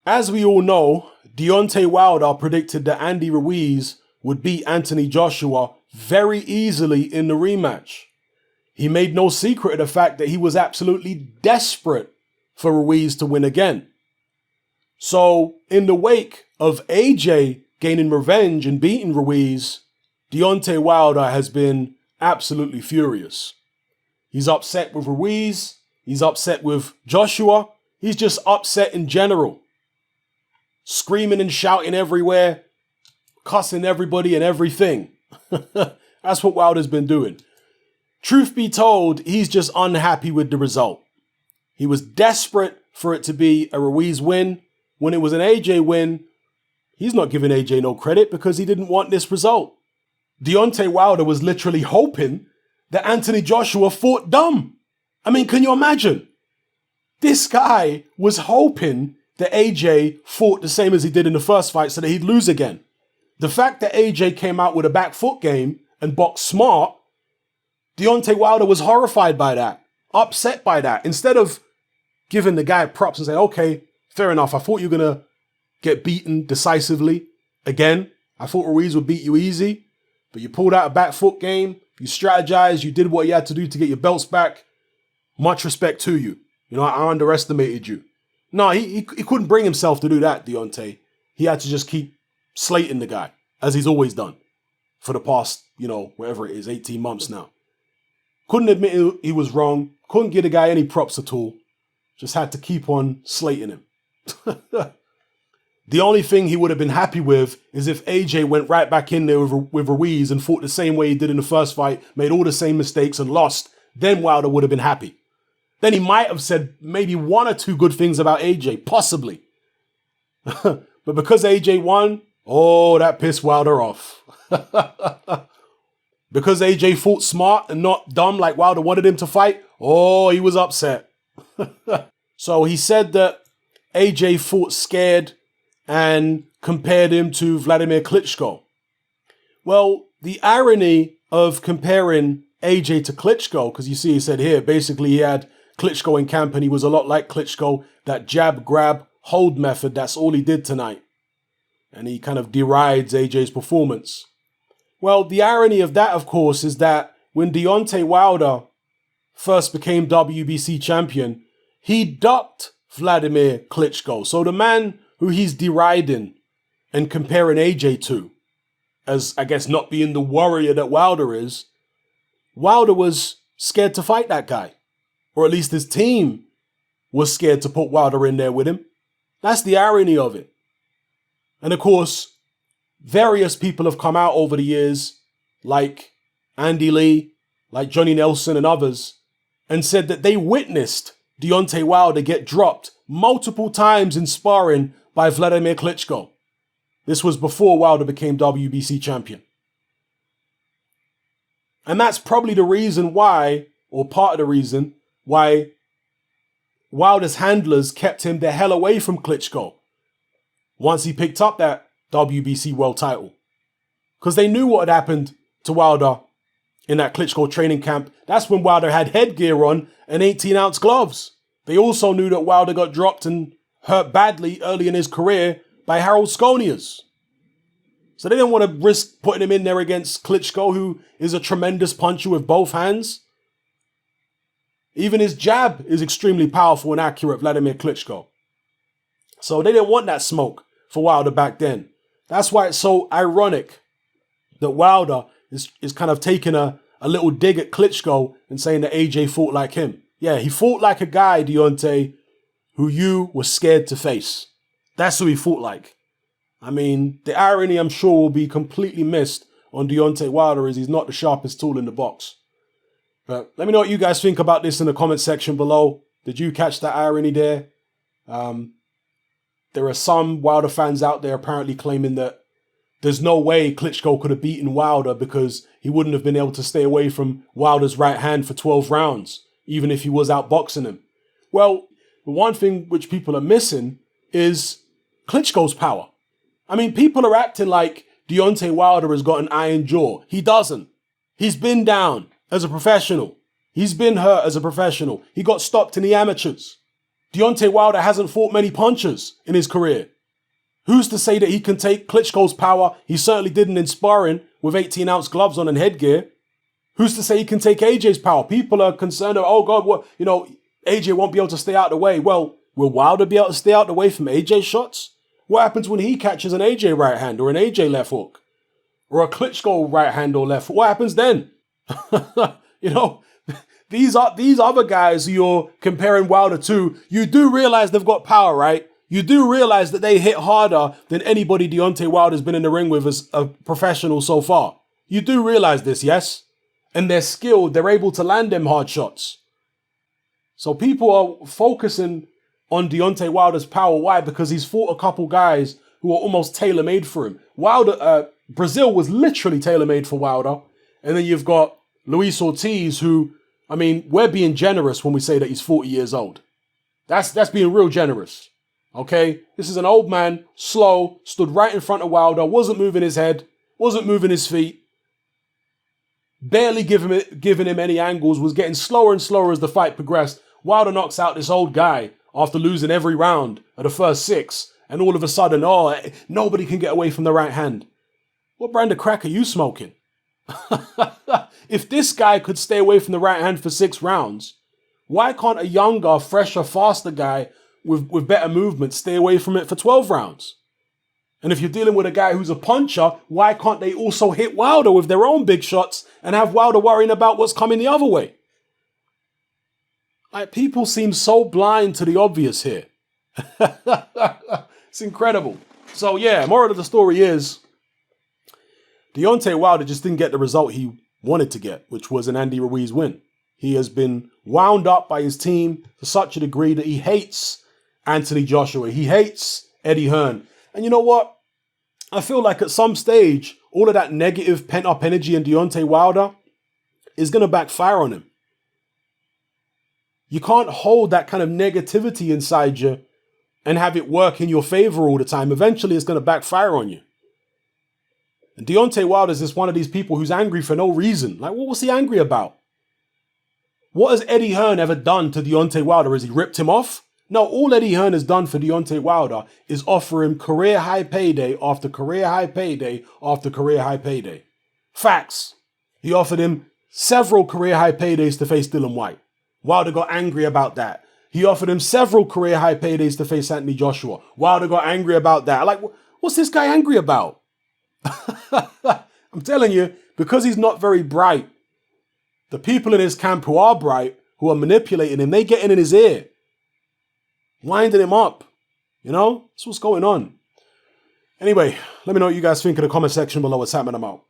As we all know, Deontay Wilder predicted that Andy Ruiz would beat Anthony Joshua very easily in the rematch. He made no secret of the fact that he was absolutely desperate for Ruiz to win again. So, in the wake of AJ gaining revenge and beating Ruiz, Deontay Wilder has been absolutely furious. He's upset with Ruiz, he's upset with Joshua, he's just upset in general. Screaming and shouting everywhere, cussing everybody and everything. That's what Wilder's been doing. Truth be told, he's just unhappy with the result. He was desperate for it to be a Ruiz win. When it was an AJ win, he's not giving AJ no credit because he didn't want this result. Deontay Wilder was literally hoping that Anthony Joshua fought dumb. I mean, can you imagine? This guy was hoping that AJ fought the same as he did in the first fight so that he'd lose again. The fact that AJ came out with a back foot game and boxed smart, Deontay Wilder was horrified by that, upset by that. Instead of giving the guy props and saying, okay, fair enough, I thought you were going to get beaten decisively again. I thought Ruiz would beat you easy, but you pulled out a back foot game, you strategized, you did what you had to do to get your belts back. Much respect to you. You know, I underestimated you. No, he couldn't bring himself to do that, Deontay. He had to just keep slating the guy, as he's always done for the past, whatever it is, 18 months now. Couldn't admit he was wrong. Couldn't give the guy any props at all. Just had to keep on slating him. The only thing he would have been happy with is if AJ went right back in there with Ruiz and fought the same way he did in the first fight, made all the same mistakes and lost. Then Wilder would have been happy. Then he might have said maybe one or two good things about AJ, possibly. But because AJ won, that pissed Wilder off. Because AJ fought smart and not dumb like Wilder wanted him to fight, he was upset. So he said that AJ fought scared and compared him to Vladimir Klitschko. Well, the irony of comparing AJ to Klitschko, because you see he said here, basically he had Klitschko in camp and he was a lot like Klitschko, that jab, grab, hold method, that's all he did tonight. And he kind of derides AJ's performance. Well, the irony of that, of course, is that when Deontay Wilder first became WBC champion, he ducked Vladimir Klitschko. So the man who he's deriding and comparing AJ to, as I guess not being the warrior that Wilder is, Wilder was scared to fight that guy. Or at least his team was scared to put Wilder in there with him. That's the irony of it. And of course, various people have come out over the years, like Andy Lee, like Johnny Nelson and others, and said that they witnessed Deontay Wilder get dropped multiple times in sparring by Vladimir Klitschko. This was before Wilder became WBC champion. And that's probably the reason why, or part of the reason, why Wilder's handlers kept him the hell away from Klitschko once he picked up that WBC world title. Because they knew what had happened to Wilder in that Klitschko training camp. That's when Wilder had headgear on and 18-ounce gloves. They also knew that Wilder got dropped and hurt badly early in his career by Harold Sconias. So they didn't want to risk putting him in there against Klitschko, who is a tremendous puncher with both hands. Even his jab is extremely powerful and accurate, Vladimir Klitschko. So they didn't want that smoke for Wilder back then. That's why it's so ironic that Wilder is kind of taking a little dig at Klitschko and saying that AJ fought like him. Yeah, he fought like a guy, Deontay, who you were scared to face. That's who he fought like. I mean, the irony I'm sure will be completely missed on Deontay Wilder is he's not the sharpest tool in the box. But let me know what you guys think about this in the comment section below. Did you catch that irony there? There are some Wilder fans out there apparently claiming that there's no way Klitschko could have beaten Wilder because he wouldn't have been able to stay away from Wilder's right hand for 12 rounds, even if he was outboxing him. Well, the one thing which people are missing is Klitschko's power. I mean, people are acting like Deontay Wilder has got an iron jaw. He doesn't. He's been down as a professional. He's been hurt as a professional. He got stopped in the amateurs. Deontay Wilder hasn't fought many punchers in his career. Who's to say that he can take Klitschko's power? He certainly didn't in sparring with 18-ounce gloves on and headgear. Who's to say he can take AJ's power? People are concerned, oh God, what, AJ won't be able to stay out of the way. Well, will Wilder be able to stay out of the way from AJ's shots? What happens when he catches an AJ right hand or an AJ left hook? Or a Klitschko right hand or left hook? What happens then? These other guys you're comparing Wilder to, you do realize they've got power, right? You do realize that they hit harder than anybody Deontay Wilder's been in the ring with as a professional so far. You do realize this, yes? And they're skilled. They're able to land them hard shots. So people are focusing on Deontay Wilder's power. Why? Because he's fought a couple guys who are almost tailor-made for him. Brazil was literally tailor-made for Wilder. And then you've got Luis Ortiz, who, we're being generous when we say that he's 40 years old. That's being real generous. Okay? This is an old man, slow, stood right in front of Wilder, wasn't moving his head, wasn't moving his feet, barely giving him any angles, was getting slower and slower as the fight progressed. Wilder knocks out this old guy after losing every round of the first 6, and all of a sudden, nobody can get away from the right hand. What brand of crack are you smoking? If this guy could stay away from the right hand for 6 rounds, why can't a younger, fresher, faster guy with better movement stay away from it for 12 rounds? And if you're dealing with a guy who's a puncher, why can't they also hit Wilder with their own big shots and have Wilder worrying about what's coming the other way? People seem so blind to the obvious here. It's incredible. So yeah, moral of the story is Deontay Wilder just didn't get the result he wanted to get, which was an Andy Ruiz win. He has been wound up by his team to such a degree that he hates Anthony Joshua. He hates Eddie Hearn. And you know what? I feel like at some stage, all of that negative pent-up energy in Deontay Wilder is going to backfire on him. You can't hold that kind of negativity inside you and have it work in your favor all the time. Eventually, it's going to backfire on you. And Deontay Wilder is just one of these people who's angry for no reason. Like, what was he angry about? What has Eddie Hearn ever done to Deontay Wilder? Has he ripped him off? No, all Eddie Hearn has done for Deontay Wilder is offer him career high payday after career high payday after career high payday. Facts. He offered him several career high paydays to face Dillian Whyte. Wilder got angry about that. He offered him several career high paydays to face Anthony Joshua. Wilder got angry about that. Like, what's this guy angry about? I'm telling you, because he's not very bright, the people in his camp who are bright, who are manipulating him, they get in his ear, winding him up. That's what's going on. Anyway, let me know what you guys think in the comment section below. What's happening. I'm out.